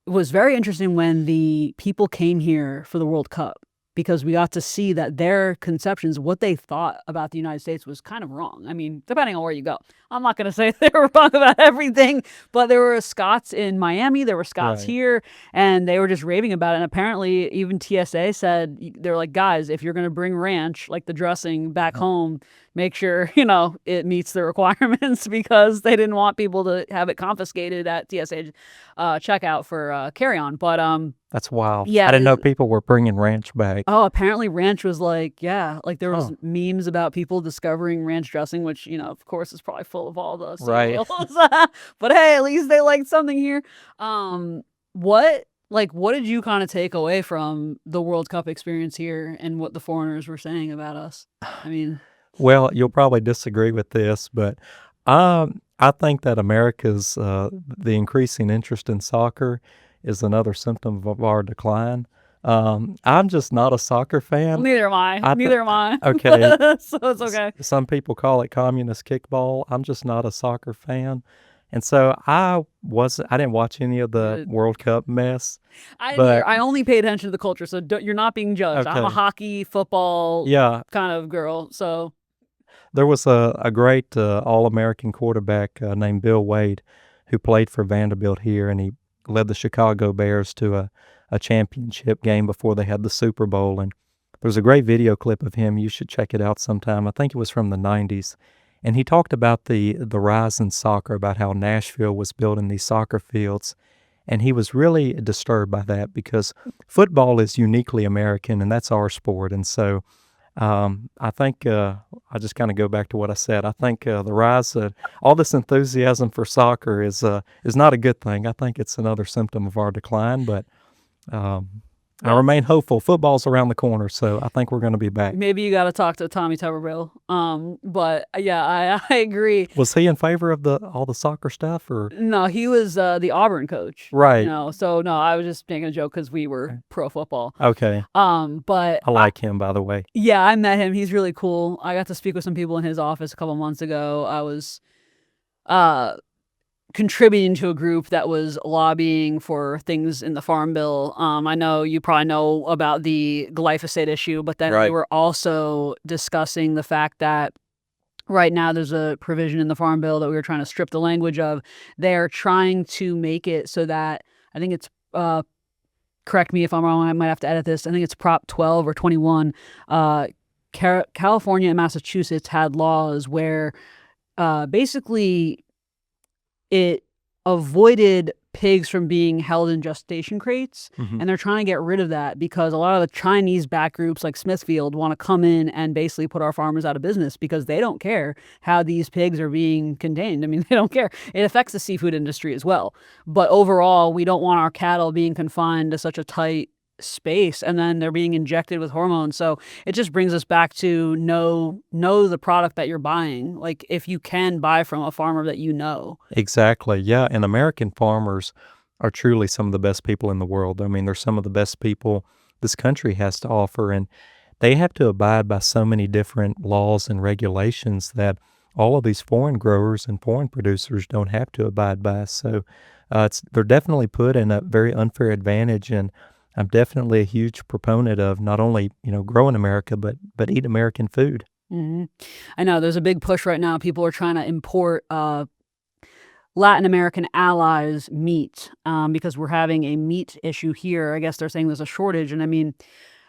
Speaker 1: It was very interesting when the people came here for the World Cup because we got to see that their conceptions, what they thought about the United States was kind of wrong. I mean, depending on where you go. I'm not going to say they were wrong about everything, but there were Scots in Miami, there were Scots here, and they were just raving about it. And apparently even TSA said, they're like, guys, if you're going to bring ranch, like the dressing back home, make sure, it meets the requirements because they didn't want people to have it confiscated at TSA checkout for carry-on. But
Speaker 2: that's wild.
Speaker 1: Yeah,
Speaker 2: I didn't know people were bringing ranch back.
Speaker 1: Oh, apparently ranch was like there was memes about people discovering ranch dressing, which, of course is probably full of all the oils. But hey, at least they liked something here. What did you kind of take away from the World Cup experience here and what the foreigners were saying about us? I mean,
Speaker 2: well, you'll probably disagree with this, but I think that America's the increasing interest in soccer is another symptom of our decline. I'm just not a soccer fan.
Speaker 1: Neither am I. Neither am I.
Speaker 2: Okay.
Speaker 1: So it's okay.
Speaker 2: Some people call it communist kickball. I'm just not a soccer fan. And so I didn't watch any of the World Cup mess.
Speaker 1: I only pay attention to the culture, so you're not being judged.
Speaker 2: Okay.
Speaker 1: I'm a hockey, football kind of girl, so.
Speaker 2: There was a great All-American quarterback named Bill Wade who played for Vanderbilt here, and he led the Chicago Bears to a championship game before they had the Super Bowl. And there's a great video clip of him. You should check it out sometime. I think it was from the 90s. And he talked about the rise in soccer, about how Nashville was building these soccer fields. And he was really disturbed by that because football is uniquely American, and that's our sport. And so I think I just kind of go back to what I said. I think the rise of all this enthusiasm for soccer is not a good thing. I think it's another symptom of our decline, but I remain hopeful. Football's around the corner, so I think we're going to be back.
Speaker 1: Maybe you got to talk to Tommy Tuberville. But yeah, I agree.
Speaker 2: Was he in favor of all the soccer stuff, or
Speaker 1: no? He was the Auburn coach,
Speaker 2: right?
Speaker 1: So no, I was just making a joke because we were pro football.
Speaker 2: Okay.
Speaker 1: But
Speaker 2: I like him, by the way.
Speaker 1: Yeah, I met him. He's really cool. I got to speak with some people in his office a couple months ago. I was contributing to a group that was lobbying for things in the Farm Bill. I know you probably know about the glyphosate issue, but then we were also discussing the fact that right now there's a provision in the Farm Bill that we were trying to strip the language of. They're trying to make it so that, I think it's, correct me if I'm wrong, I might have to edit this, I think it's Prop 12 or 21. California and Massachusetts had laws where basically it avoided pigs from being held in gestation crates, and they're trying to get rid of that because a lot of the Chinese-backed groups like Smithfield want to come in and basically put our farmers out of business because they don't care how these pigs are being contained. I mean, they don't care. It affects the seafood industry as well. But overall, we don't want our cattle being confined to such a tight space, and then they're being injected with hormones. So it just brings us back to know the product that you're buying. Like, if you can buy from a farmer that you know.
Speaker 2: Exactly. Yeah. And American farmers are truly some of the best people in the world. I mean, they're some of the best people this country has to offer, and they have to abide by so many different laws and regulations that all of these foreign growers and foreign producers don't have to abide by. So they're definitely put in a very unfair advantage, and I'm definitely a huge proponent of not only grow in America, but eat American food.
Speaker 1: Hmm. I know there's a big push right now. People are trying to import Latin American allies' meat because we're having a meat issue here. I guess they're saying there's a shortage, and I mean,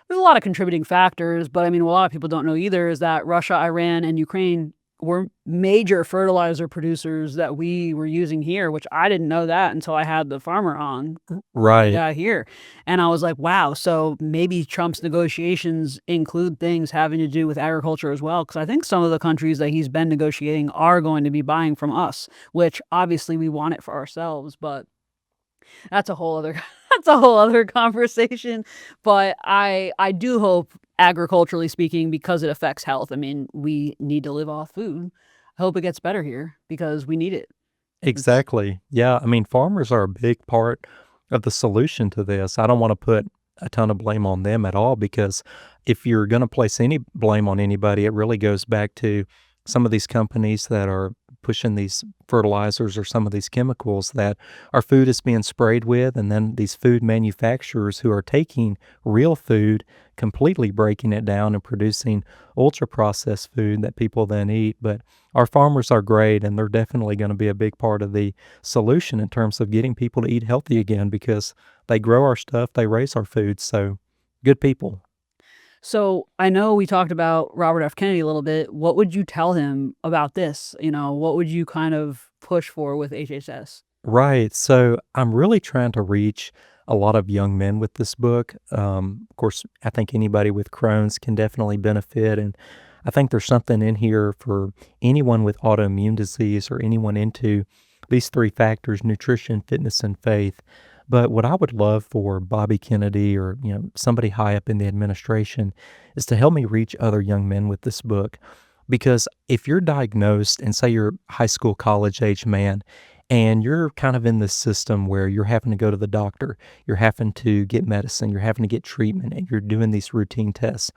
Speaker 1: there's a lot of contributing factors, but I mean, what a lot of people don't know either is that Russia, Iran, and Ukraine were major fertilizer producers that we were using here, which I didn't know that until I had the farmer on.
Speaker 2: Right.
Speaker 1: Yeah, here. And I was like, wow, so maybe Trump's negotiations include things having to do with agriculture as well. Because I think some of the countries that he's been negotiating are going to be buying from us, which obviously we want it for ourselves, but that's a whole other that's a whole other conversation. But I do hope, agriculturally speaking, because it affects health. I mean, we need to live off food. I hope it gets better here because we need it. It's
Speaker 2: Exactly. Yeah. I mean, farmers are a big part of the solution to this. I don't want to put a ton of blame on them at all because if you're going to place any blame on anybody, it really goes back to some of these companies that are pushing these fertilizers or some of these chemicals that our food is being sprayed with, and then these food manufacturers who are taking real food, completely breaking it down and producing ultra processed food that people then eat. But our farmers are great, and they're definitely going to be a big part of the solution in terms of getting people to eat healthy again because they grow our stuff, they raise our food. So good people.
Speaker 1: So I know we talked about Robert F. Kennedy a little bit. What would you tell him about this? What would you kind of push for with HHS?
Speaker 2: Right. So I'm really trying to reach a lot of young men with this book. Of course, I think anybody with Crohn's can definitely benefit. And I think there's something in here for anyone with autoimmune disease or anyone into these three factors: nutrition, fitness, and faith. But what I would love for Bobby Kennedy or somebody high up in the administration is to help me reach other young men with this book. Because if you're diagnosed and say you're a high school, college age man, and you're kind of in this system where you're having to go to the doctor, you're having to get medicine, you're having to get treatment, and you're doing these routine tests,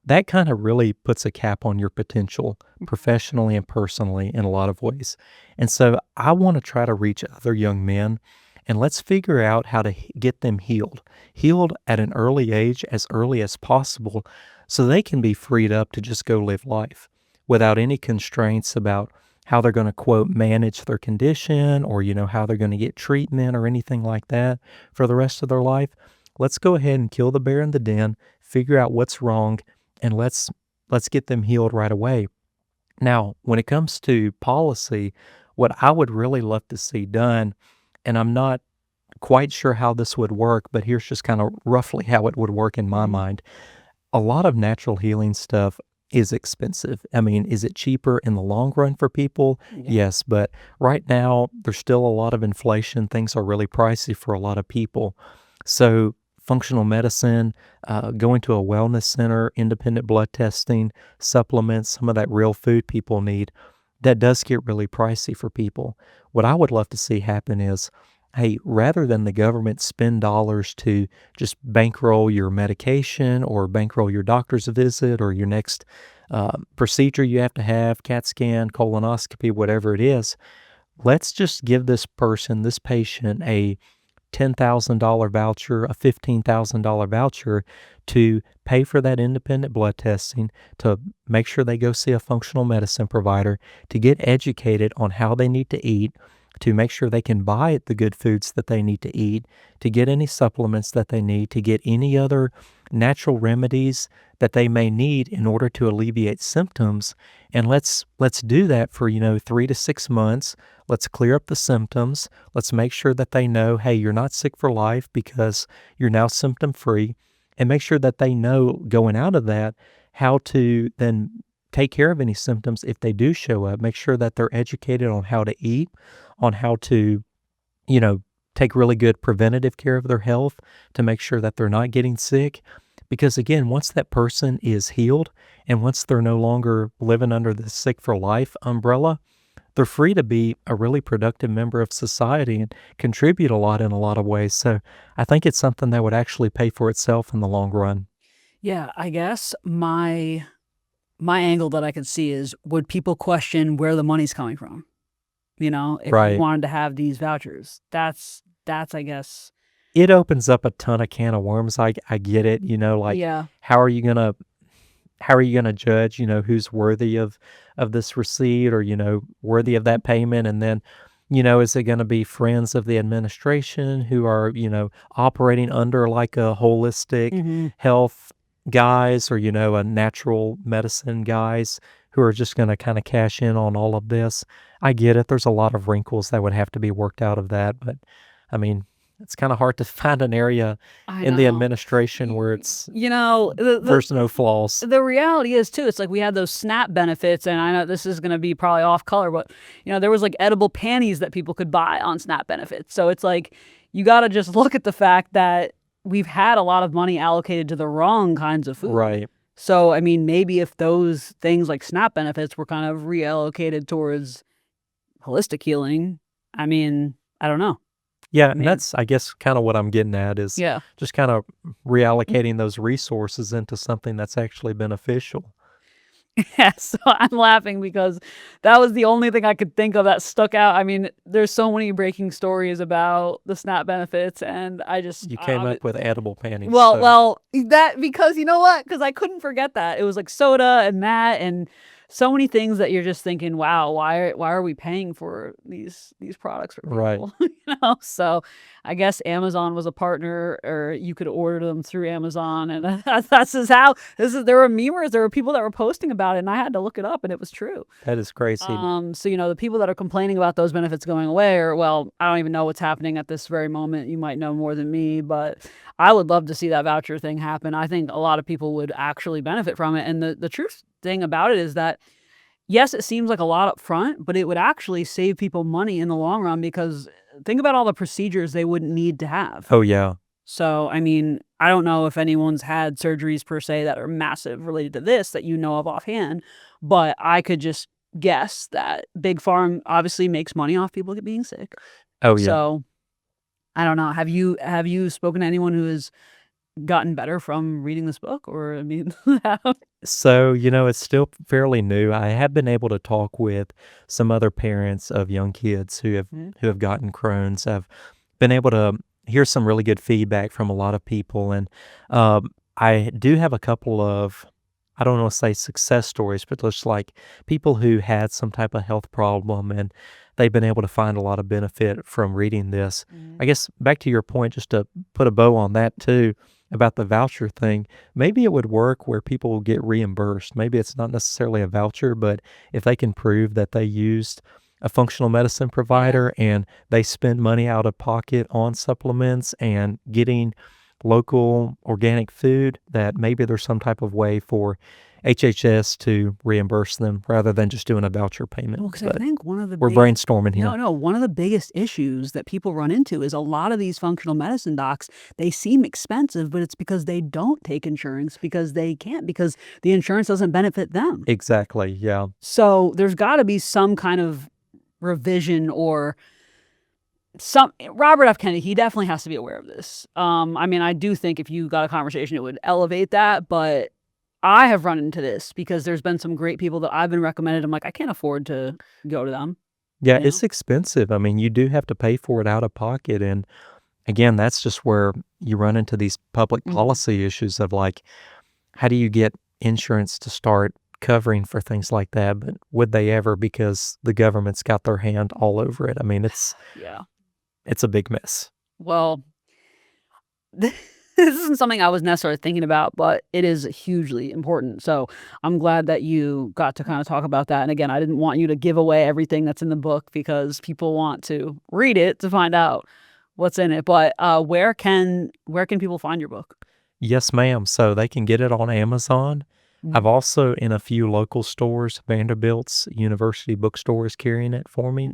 Speaker 2: that kind of really puts a cap on your potential professionally and personally in a lot of ways. And so I want to try to reach other young men and let's figure out how to get them healed at an early age, as early as possible, so they can be freed up to just go live life without any constraints about how they're going to, quote, manage their condition or, how they're going to get treatment or anything like that for the rest of their life. Let's go ahead and kill the bear in the den, figure out what's wrong, and let's get them healed right away. Now, when it comes to policy, what I would really love to see done, and I'm not quite sure how this would work, but here's just kind of roughly how it would work in my
Speaker 1: Mhm.
Speaker 2: mind. A lot of natural healing stuff is expensive. I mean, is it cheaper in the long run for people?
Speaker 1: Yeah.
Speaker 2: Yes, but right now there's still a lot of inflation. Things are really pricey for a lot of people. So functional medicine, going to a wellness center, independent blood testing, supplements, some of that real food people need, that does get really pricey for people. What I would love to see happen is, hey, rather than the government spend dollars to just bankroll your medication or bankroll your doctor's visit or your next procedure you have to have, CAT scan, colonoscopy, whatever it is, let's just give this person, this patient, a $10,000 voucher, a $15,000 voucher to pay for that independent blood testing, to make sure they go see a functional medicine provider, to get educated on how they need to eat, to make sure they can buy the good foods that they need to eat, to get any supplements that they need, to get any other natural remedies that they may need in order to alleviate symptoms. And let's do that for 3 to 6 months. Let's clear up the symptoms. Let's make sure that they know, hey, you're not sick for life because you're now symptom free, and make sure that they know going out of that how to then take care of any symptoms if they do show up. Make sure that they're educated on how to eat, on how to, take really good preventative care of their health to make sure that they're not getting sick. Because again, once that person is healed and once they're no longer living under the sick for life umbrella, they're free to be a really productive member of society and contribute a lot in a lot of ways. So I think it's something that would actually pay for itself in the long run.
Speaker 1: Yeah, I guess my angle that I could see is, would people question where the money's coming from? If you
Speaker 2: Right.
Speaker 1: wanted to have these vouchers, that's I guess.
Speaker 2: It opens up a ton of can of worms. I get it, like
Speaker 1: Yeah.
Speaker 2: how are you gonna how are you gonna judge, who's worthy of this receipt or, worthy of that payment? And then, is it gonna be friends of the administration who are, operating under like a holistic
Speaker 1: Mhm.
Speaker 2: health guys or, a natural medicine guys who are just gonna kind of cash in on all of this? I get it. There's a lot of wrinkles that would have to be worked out of that, but I mean, it's kind of hard to find an area
Speaker 1: I
Speaker 2: in the
Speaker 1: know.
Speaker 2: administration
Speaker 1: Y
Speaker 2: where it's
Speaker 1: you know, the
Speaker 2: there's no flaws.
Speaker 1: the reality is too, it's like we had those SNAP benefits, and I know this is gonna be probably off color, but, there was, like, edible panties that people could buy on SNAP benefits. So it's like, you gotta just look at the fact that we've had a lot of money allocated to the wrong kinds of food.
Speaker 2: Right.
Speaker 1: So, I mean, maybe if those things like SNAP benefits were kind of reallocated towards holistic healing, I mean, I don't know.
Speaker 2: Yeah,
Speaker 1: I
Speaker 2: and
Speaker 1: mean,
Speaker 2: that's, I guess, kinda what I'm getting at is
Speaker 1: yeah.
Speaker 2: just kinda reallocating those resources into something that's actually beneficial.
Speaker 1: Yeah, so I'm laughing because that was the only thing I could think of that stuck out. I mean, there's so many breaking stories about the SNAP benefits, and I just
Speaker 2: You came up with edible panties,
Speaker 1: well,
Speaker 2: so
Speaker 1: that because you know what? Because I couldn't forget that. It was like soda and that and so many things that you're just thinking, "Wow, why are we paying for these products for
Speaker 2: right.
Speaker 1: people?" So, I guess Amazon was a partner, or you could order them through Amazon, and that's just how there were memers, there were people that were posting about it, and I had to look it up, and it was true.
Speaker 2: That is crazy.
Speaker 1: So, the people that are complaining about those benefits going away, or well, I don't even know what's happening at this very moment. You might know more than me, but I would love to see that voucher thing happen. I think a lot of people would actually benefit from it. And the truth thing about it is that, yes, it seems like a lot up front, but it would actually save people money in the long run because think about all the procedures they wouldn't need to have.
Speaker 2: Oh, yeah.
Speaker 1: So, I mean, I don't know if anyone's had surgeries per se that are massive related to this that you know of offhand, but I could just guess that Big Pharm obviously makes money off people being sick.
Speaker 2: Oh, yeah.
Speaker 1: So, I don't know. Have you spoken to anyone who has gotten better from reading this book? Or I mean, how
Speaker 2: So, it's still fairly new. I have been able to talk with some other parents of young kids
Speaker 1: Mhm.
Speaker 2: who have gotten Crohn's. I've been able to hear some really good feedback from a lot of people, and I do have a couple of, I don't want to say success stories, but just like people who had some type of health problem and they've been able to find a lot of benefit from reading this.
Speaker 1: Mhm.
Speaker 2: I guess back to your point, just to put a bow on that too, about the voucher thing, maybe it would work where people will get reimbursed. Maybe it's not necessarily a voucher, but if they can prove that they used a functional medicine
Speaker 1: Yeah.
Speaker 2: provider and they spend money out of pocket on supplements and getting local organic food, that maybe there's some type of way for HHS to reimburse them rather than just doing a voucher payment.
Speaker 1: Well, because I
Speaker 2: But
Speaker 1: think one of the
Speaker 2: we're
Speaker 1: big
Speaker 2: brainstorming
Speaker 1: no,
Speaker 2: here.
Speaker 1: no, one of the biggest issues that people run into is a lot of these functional medicine docs, they seem expensive, but it's because they don't take insurance because they can't, because the insurance doesn't benefit them.
Speaker 2: Exactly. Yeah.
Speaker 1: So there's got to be some kind of revision or some Robert F. Kennedy, he definitely has to be aware of this. I mean, I do think if you got a conversation, it would elevate that, but I have run into this because there's been some great people that I've been recommended. I'm like, I can't afford to go to them,
Speaker 2: Yeah,
Speaker 1: you know?
Speaker 2: it's expensive. I mean, you do have to pay for it out of pocket. And again, that's just where you run into these public
Speaker 1: Mhm.
Speaker 2: policy issues of like, how do you get insurance to start covering for things like that? But would they ever, because the government's got their hand all over it? I mean,
Speaker 1: Yeah.
Speaker 2: it's a big mess.
Speaker 1: Well, this isn't something I was necessarily thinking about, but it is hugely important. So I'm glad that you got to kind of talk about that. And again, I didn't want you to give away everything that's in the book because people want to read it to find out what's in it. But where can people find your book?
Speaker 2: Yes, ma'am. So they can get it on Amazon. I've
Speaker 1: Mm.
Speaker 2: also in a few local stores, Vanderbilt's University bookstore is carrying it for me.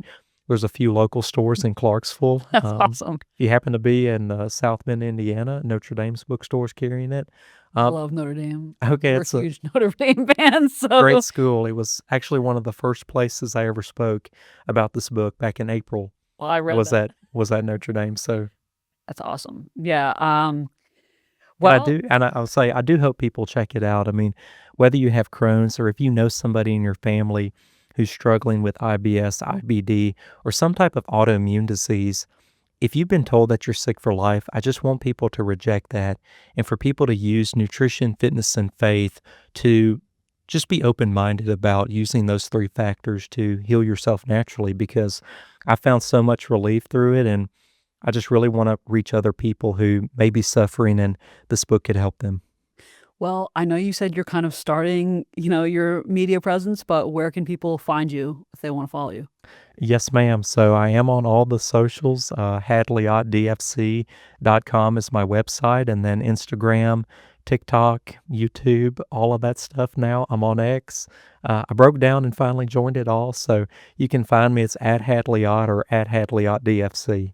Speaker 2: There's a few local stores in Clarksville.
Speaker 1: That's awesome.
Speaker 2: If you happen to be in South Bend, Indiana, Notre Dame's bookstore's carrying it.
Speaker 1: I love Notre Dame.
Speaker 2: Okay,
Speaker 1: We're
Speaker 2: it's a
Speaker 1: huge Notre Dame fans. So
Speaker 2: great school. It was actually one of the first places I ever spoke about this book back in April.
Speaker 1: well, I read
Speaker 2: Was
Speaker 1: that.
Speaker 2: at Notre Dame. So
Speaker 1: That's awesome. Yeah.
Speaker 2: and
Speaker 1: Well,
Speaker 2: I'll say I do hope people check it out. I mean, whether you have Crohn's or if you know somebody in your family who's struggling with IBS, IBD, or some type of autoimmune disease, if you've been told that you're sick for life, I just want people to reject that and for people to use nutrition, fitness, and faith to just be open-minded about using those three factors to heal yourself naturally, because I found so much relief through it, and I just really want to reach other people who may be suffering, and this book could help them.
Speaker 1: well, I know you said you're kind of starting, your media presence, but where can people find you if they want to follow you?
Speaker 2: Yes, ma'am. So I am on all the socials. HadleyOttDFC.com is my website, and then Instagram, TikTok, YouTube, all of that stuff now. I'm on X. I broke down and finally joined it all. So you can find me. It's at Hadley Ott or at HadleyOttDFC.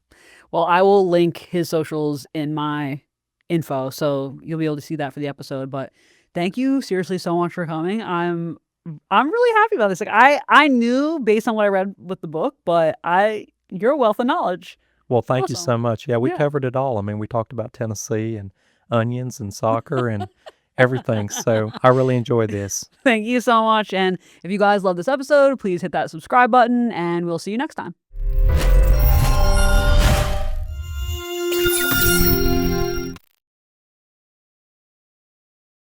Speaker 1: Well, I will link his socials in my info, so you'll be able to see that for the episode. But thank you seriously so much for coming. I'm really happy about this. Like I knew based on what I read with the book, but you're a wealth of knowledge.
Speaker 2: Well, thank you
Speaker 1: Awesome.
Speaker 2: so much. Yeah, we
Speaker 1: Yeah.
Speaker 2: covered it all. I mean, we talked about Tennessee and onions and soccer and everything. So I really enjoyed this.
Speaker 1: Thank you so much. And if you guys love this episode, please hit that subscribe button and we'll see you next time.